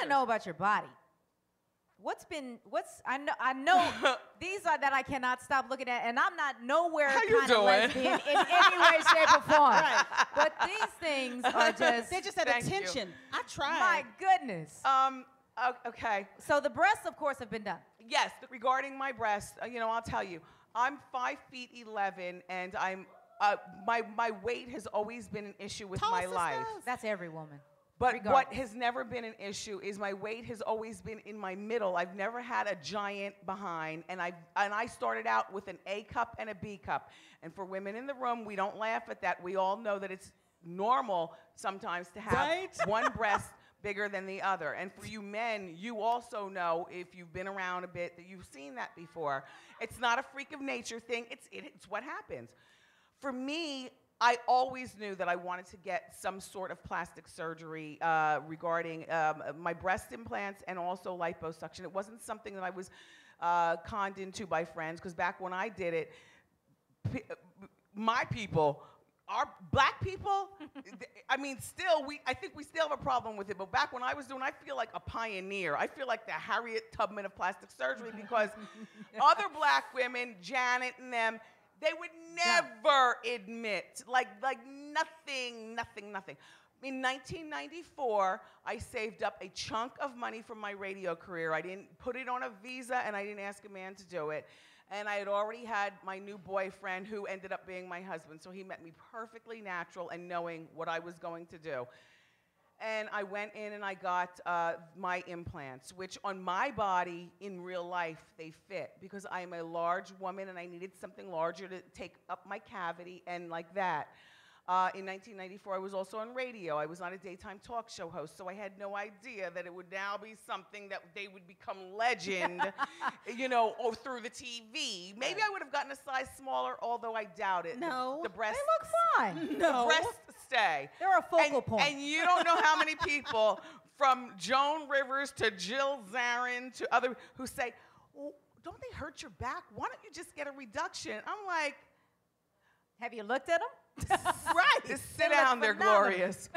to know about your body. I know these are that I cannot stop looking at, and I'm not nowhere kind of lesbian in any way, shape, or form. Right. But these things are just... They're just at attention. I tried. My goodness. Okay. So the breasts, of course, have been done. Yes, regarding my breasts, you know, I'll tell you, I'm 5'11", and I'm my weight has always been an issue with my life. That's every woman. But what has never been an issue is my weight has always been in my middle. I've never had a giant behind, and I started out with an A cup and a B cup. And for women in the room, we don't laugh at that. We all know that it's normal sometimes to have one breast bigger than the other. And for you men, you also know, if you've been around a bit, that you've seen that before. It's not a freak of nature thing. It's what happens. For me, I always knew that I wanted to get some sort of plastic surgery regarding my breast implants and also liposuction. It wasn't something that I was conned into by friends, because back when I did it, my people, our black people, I mean, I think we still have a problem with it, but back when I was doing it, I feel like a pioneer. I feel like the Harriet Tubman of plastic surgery, because other black women, Janet and them, they would never admit, like nothing. In 1994, I saved up a chunk of money from my radio career. I didn't put it on a visa, and I didn't ask a man to do it. And I had already had my new boyfriend, who ended up being my husband. So he met me perfectly natural and knowing what I was going to do. And I went in and I got my implants, which on my body, in real life, they fit, because I am a large woman and I needed something larger to take up my cavity and like that. In 1994, I was also on radio. I was not a daytime talk show host, so I had no idea that it would now be something that they would become legend, you know, or through the TV. Maybe I would have gotten a size smaller, although I doubt it. No. The breasts, they look fine. No. The breasts stay. They're a focal point. And you don't know how many people, from Joan Rivers to Jill Zarin to other, who say, well, don't they hurt your back? Why don't you just get a reduction? I'm like, have you looked at them? Right. Just sit down, they're glorious.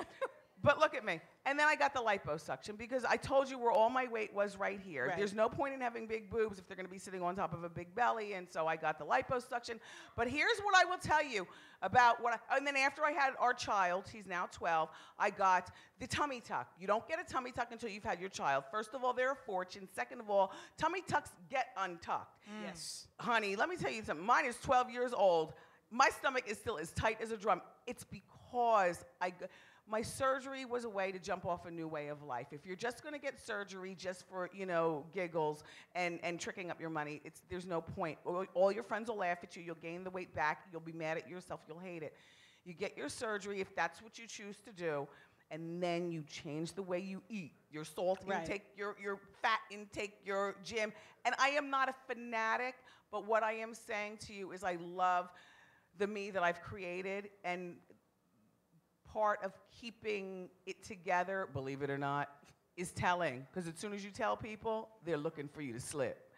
But look at me. And then I got the liposuction, because I told you where all my weight was right here. Right. There's no point in having big boobs if they're going to be sitting on top of a big belly, and so I got the liposuction. But here's what I will tell you about and then after I had our child, he's now 12, I got the tummy tuck. You don't get a tummy tuck until you've had your child. First of all, they're a fortune. Second of all, tummy tucks get untucked. Yes. Honey, let me tell you something. Mine is 12 years old. My stomach is still as tight as a drum. It's because my surgery was a way to jump off a new way of life. If you're just going to get surgery just for, you know, giggles and tricking up your money, there's no point. All your friends will laugh at you. You'll gain the weight back. You'll be mad at yourself. You'll hate it. You get your surgery if that's what you choose to do, and then you change the way you eat. Your salt intake, your fat intake, your gym. And I am not a fanatic, but what I am saying to you is I love the me that I've created, and part of keeping it together, believe it or not, is telling. Because as soon as you tell people, they're looking for you to slip.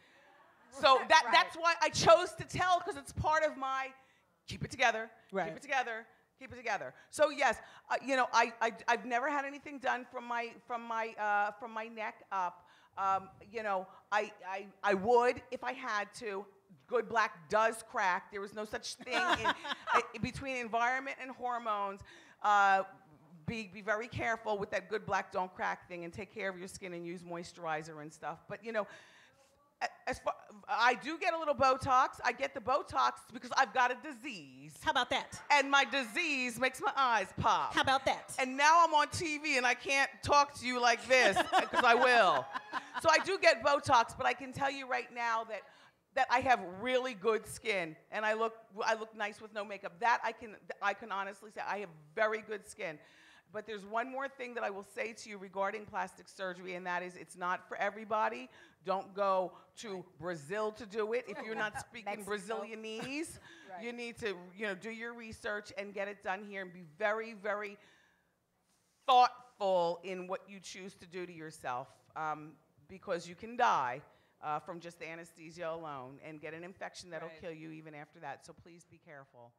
So that's why I chose to tell, because it's part of my keep it together, keep it together, keep it together. So yes, you know, I've never had anything done from my neck up. You know, I would if I had to. Good black does crack. There is no such thing between environment and hormones. Be very careful with that good black don't crack thing, and take care of your skin and use moisturizer and stuff. But you know, I do get a little Botox. I get the Botox because I've got a disease. How about that? And my disease makes my eyes pop. How about that? And now I'm on TV and I can't talk to you like this, because I will. So I do get Botox, but I can tell you right now that I have really good skin, and I look nice with no makeup. That I can honestly say I have very good skin. But there's one more thing that I will say to you regarding plastic surgery, and that is it's not for everybody. Don't go to Brazil to do it. If you're not speaking Brazilianese, you need to, you know, do your research and get it done here, and be very, very thoughtful in what you choose to do to yourself, because you can die from just the anesthesia alone and get an infection that'll kill you even after that. So please be careful.